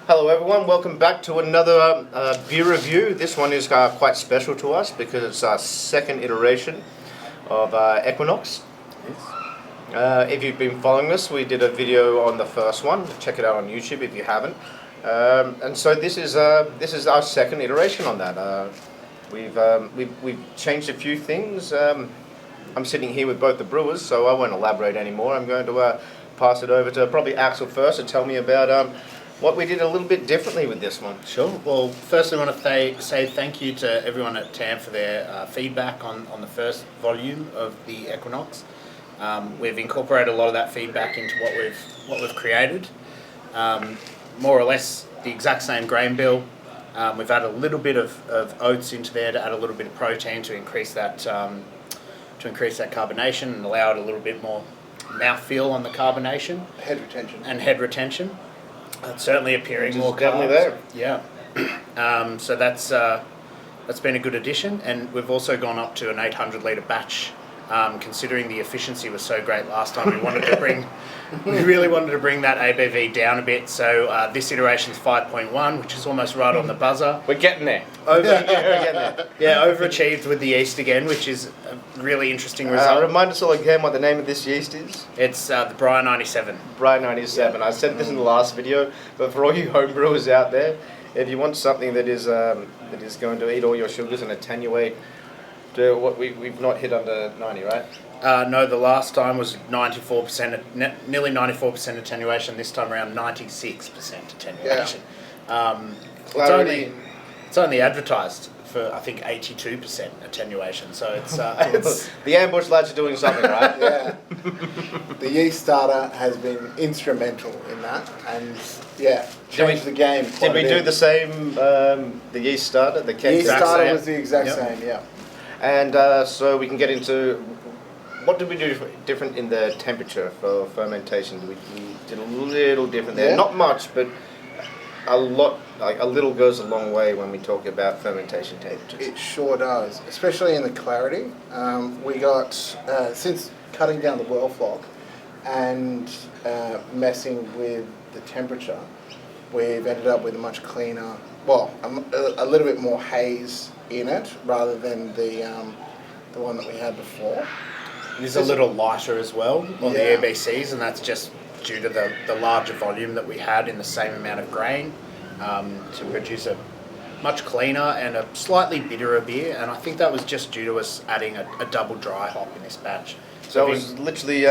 Hello everyone, welcome back to another beer review. This one is quite special to us because it's our second iteration of Equinox. Yes. If you've been following us, we did a video on the first one. Check it out on YouTube if you haven't. And so this is our second iteration on that. We've changed a few things. I'm sitting here with both the brewers, so I won't elaborate anymore. I'm going to pass it over to probably Axel first to tell me about what we did a little bit differently with this one. Sure. Well, firstly, I want to say thank you to everyone at TAM for their feedback on the first volume of the Equinox. We've incorporated a lot of that feedback into what we've created. More or less the exact same grain bill. We've added a little bit of oats into there to add a little bit of protein to increase that carbonation and allow it a little bit more mouthfeel on the carbonation. Head retention. It's certainly appearing more definitely there. Yeah. So that's been a good addition, and we've also gone up to an 800 litre batch. Considering the efficiency was so great last time, we really wanted to bring that ABV down a bit. So this iteration's 5.1, which is almost right on the buzzer. We're getting there. We're getting there. Yeah, overachieved with the yeast again, which is a really interesting result. Remind us all again what the name of this yeast is. It's the Bryant 97. Bryant 97. Yeah. I said this in the last video, but for all you home brewers out there, if you want something that is going to eat all your sugars and attenuate, what we've not hit under 90, right? No, the last time was 94%, nearly 94% attenuation. This time around 96% attenuation. Yeah. It's only advertised for, I think, 82% attenuation. So it's the Ambush lads are doing something, right? Yeah. The yeast starter has been instrumental in that, and changed the game. Did we do the same? The yeast starter, the kegs. Yeast starter was the exact same. Yeah. And so we can get into what did we do different in the temperature for fermentation? We did a little different there. Yeah. Not much, but a lot. Like a little goes a long way when we talk about fermentation temperatures. It sure does, especially in the clarity. We got since cutting down the whirlflock and messing with the temperature, we've ended up with a much cleaner. Well, a little bit more haze in it rather than the one that we had before. It is a little lighter as well on the EBCs, and that's just due to the larger volume that we had in the same amount of grain to produce a much cleaner and a slightly bitterer beer. And I think that was just due to us adding a double dry hop in this batch. So it was literally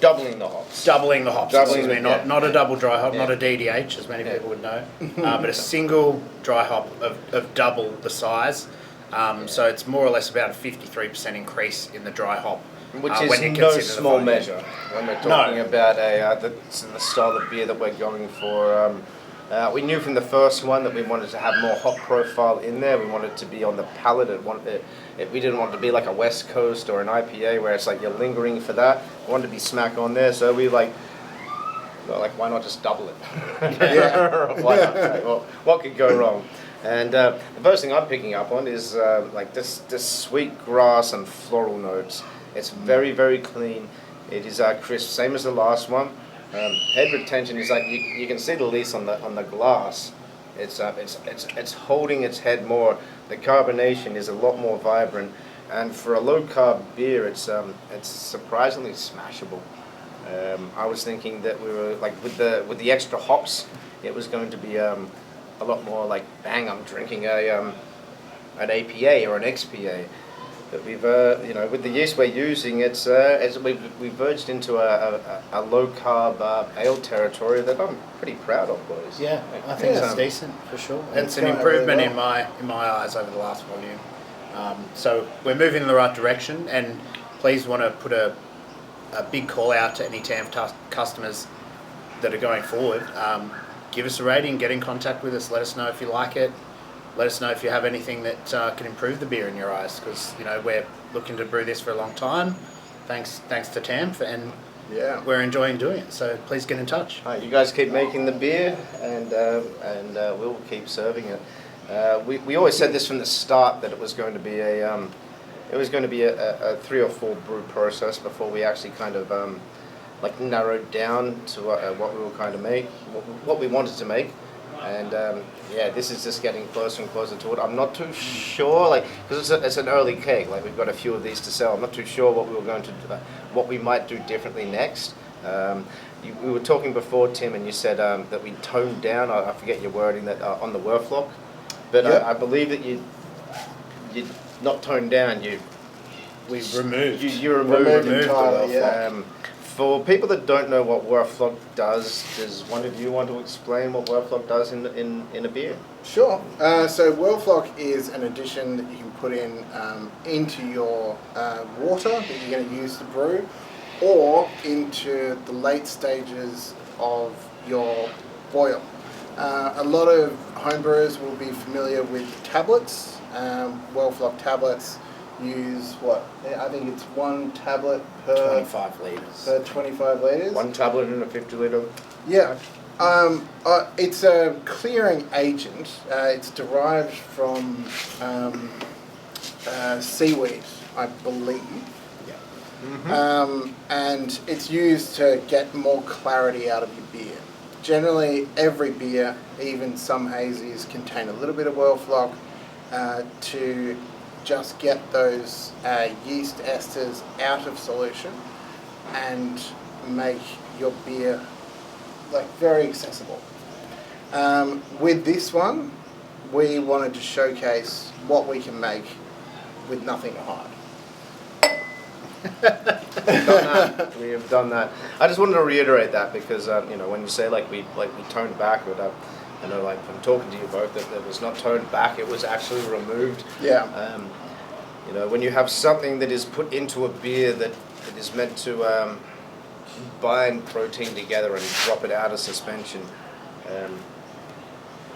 doubling the hops. Not a double dry hop, not a DDH, as many people would know, but a single dry hop of double the size. So it's more or less about a 53% increase in the dry hop. Which is no small measure when we're talking about the style of beer that we're going for. We knew from the first one that we wanted to have more hop profile in there. We wanted it to be on the palate. We didn't want it to be like a West Coast or an IPA where it's like you're lingering for that. We wanted to be smack on there. So we why not just double it? Why not? Well, what could go wrong? And the first thing I'm picking up on is this sweet grass and floral notes. It's very, very clean. It is crisp, same as the last one. Head retention is like you can see the lease on the glass. It's holding its head more. The carbonation is a lot more vibrant, and for a low carb beer, it's surprisingly smashable. I was thinking that we were like with the extra hops, it was going to be a lot more like bang. I'm drinking an APA or an XPA. But we've with the yeast we're using, we've verged into a low carb ale territory that I'm pretty proud of, boys. Yeah, I think it's decent for sure. It's an improvement really in my eyes over the last volume. So we're moving in the right direction, and please want to put a big call out to any TAM customers that are going forward. Give us a rating, get in contact with us, let us know if you like it. Let us know if you have anything that can improve the beer in your eyes, because we're looking to brew this for a long time. Thanks to TAM, and we're enjoying doing it. So please get in touch. All right, you guys keep making the beer, and we'll keep serving it. We always said this from the start that it was going to be a 3 or 4 brew process before we actually kind of like narrowed down to what we were kind of what we wanted to make. And yeah, this is just getting closer and closer to it. I'm not too sure, like, because it's an early keg. Like, we've got a few of these to sell. I'm not too sure what we were going to do, what we might do differently next. We were talking before, Tim, and you said that we toned down. I forget your wording that on the whirlflock, but Yep. I believe that you not toned down. You removed. You removed entirely, the yeah. whirlflock. For people that don't know what whirlflock does one of you want to explain what whirlflock does in a beer? Sure. So whirlflock is an addition that you can put into your water that you're going to use to brew, or into the late stages of your boil. A lot of homebrewers will be familiar with tablets. Whirlflock tablets use I think it's 1 tablet per 25 litres. Per 25 litres. 1 tablet in a 50-litre. Yeah. It's a clearing agent. It's derived from seaweed, I believe. Yeah. Mm-hmm. And it's used to get more clarity out of your beer. Generally, every beer, even some hazies, contain a little bit of whirlflock to just get those yeast esters out of solution and make your beer like very accessible. With this one, we wanted to showcase what we can make with nothing to hide. We have done that. I just wanted to reiterate that because when you say we toned back, but I know, like, from talking to you both, that it was not toned back; it was actually removed. Yeah. When you have something that is put into a beer that is meant to bind protein together and drop it out of suspension,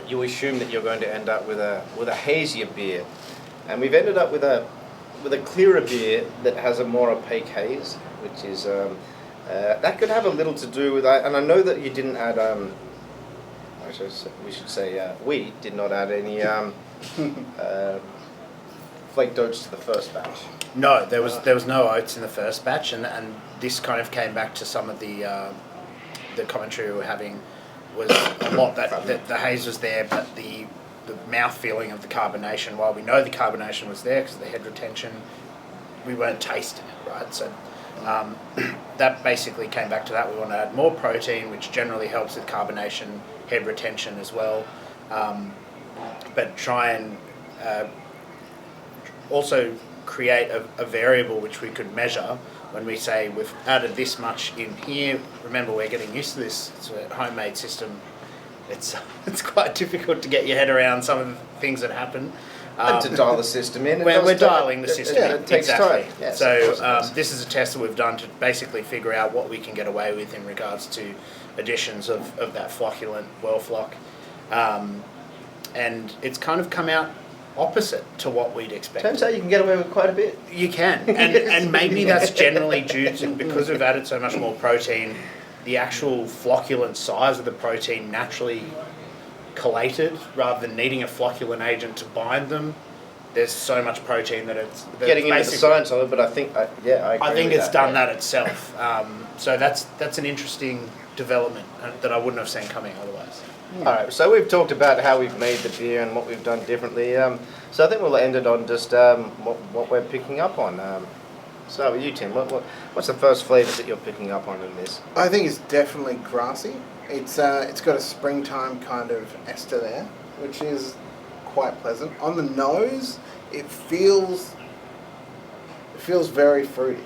you assume that you're going to end up with a hazier beer, and we've ended up with a clearer beer that has a more opaque haze, which is that could have a little to do with. And I know that you didn't add. We did not add any flaked oats to the first batch. No, there was no oats in the first batch, and this kind of came back to some of the commentary we were having was a lot that the haze was there, but the mouth feeling of the carbonation. While we know the carbonation was there because of the head retention, we weren't tasting it, right? So that basically came back to that. We want to add more protein, which generally helps with carbonation, head retention as well, but try and also create a variable which we could measure when we say we've added this much in here. Remember, we're getting used to this. It's a homemade system. It's quite difficult to get your head around some of the things that happen. And to dial the system in. We're dialing the system in. It takes exactly. time. Yes, so this is a test that we've done to basically figure out what we can get away with in regards to additions of that flocculent whirlflock. And it's kind of come out opposite to what we'd expect. Turns out you can get away with quite a bit. You can, and maybe that's generally due to, because we've added so much more protein, the actual flocculent size of the protein naturally collated rather than needing a flocculent agent to bind them. There's so much protein that it's getting into the science of it, but I think I think it's done that itself. So that's an interesting development that I wouldn't have seen coming otherwise. Alright, so we've talked about how we've made the beer and what we've done differently. So I think we'll end it on just what we're picking up on. Start with you, Tim. What's the first flavours that you're picking up on in this? I think it's definitely grassy. It's got a springtime kind of ester there, which is quite pleasant. On the nose, it feels very fruity.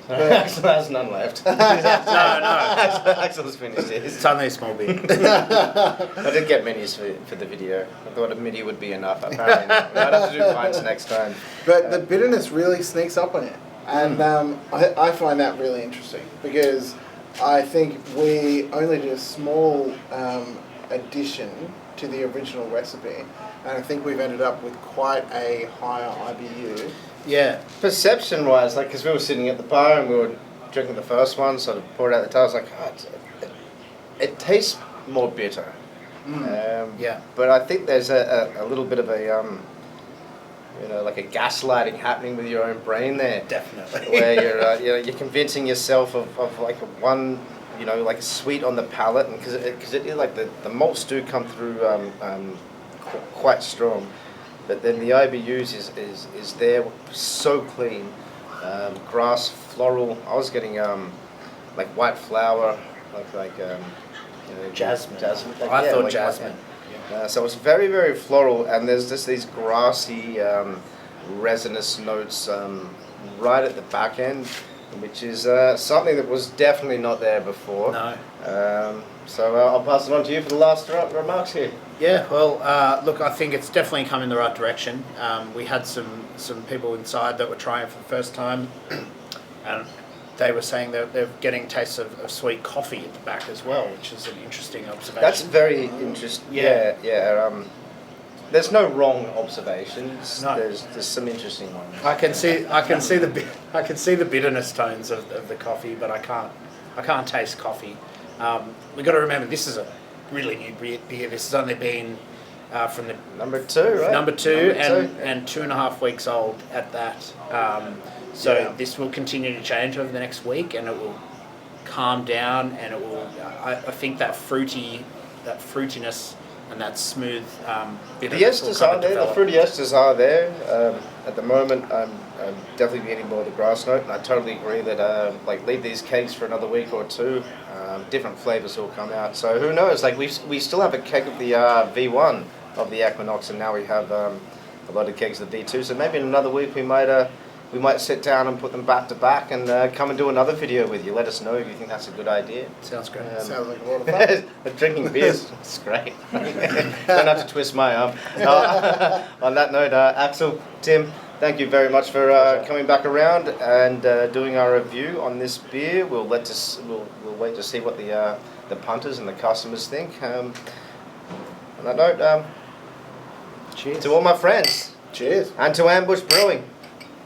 Axel has none left. No. Axel's finished his. It's only a small bit. I didn't get minis for the video. I thought a mini would be enough. Apparently not. I'd have to do pints next time. But the bitterness really sneaks up on it. And I find that really interesting because I think we only did a small addition to the original recipe, and I think we've ended up with quite a higher IBU. Yeah, perception-wise, like, because we were sitting at the bar and we were drinking the first one, sort of poured out the tail. I was like, it tastes more bitter. Yeah. But I think there's a little bit of like a gaslighting happening with your own brain there. Definitely. Where you're convincing yourself of like like a sweet on the palate, and because it like the malts do come through quite strong, but then the IBUs is there, so clean, grass, floral. I was getting like white flower, like jasmine. I thought jasmine. So it's very, very floral, and there's just these grassy, resinous notes right at the back end, which is something that was definitely not there before. No. So I'll pass it on to you for the last remarks here. Yeah, well, look, I think it's definitely come in the right direction. We had some people inside that were trying for the first time, and they were saying that they're getting tastes of sweet coffee at the back as well, which is an interesting observation. That's very interesting. Yeah. There's no wrong observations. No. There's some interesting ones. I can see the bitterness tones of the coffee, but I can't taste coffee. We've got to remember this is a really new beer. This has only been from the number 2, right? Number two, and 2.5 weeks old at that. So this will continue to change over the next week, and it will calm down, and it will. I think that fruitiness and that smooth. The esters are there. The fruity esters are there. At the moment, I'm definitely getting more of the grass note, and I totally agree that leave these kegs for another week or two. Different flavours will come out. So who knows? Like we still have a keg of the V1 of the Equinox, and now we have a lot of kegs of the V2. So maybe in another week we might sit down and put them back to back and come and do another video with you. Let us know if you think that's a good idea. Sounds great. Sounds like a lot of fun. Drinking beers, it's great. Don't have to twist my arm. On that note, Axel, Tim, thank you very much for coming back around and doing our review on this beer. We'll wait to see what the punters and the customers think. On that note, cheers to all my friends. Cheers. And to Ambush Brewing.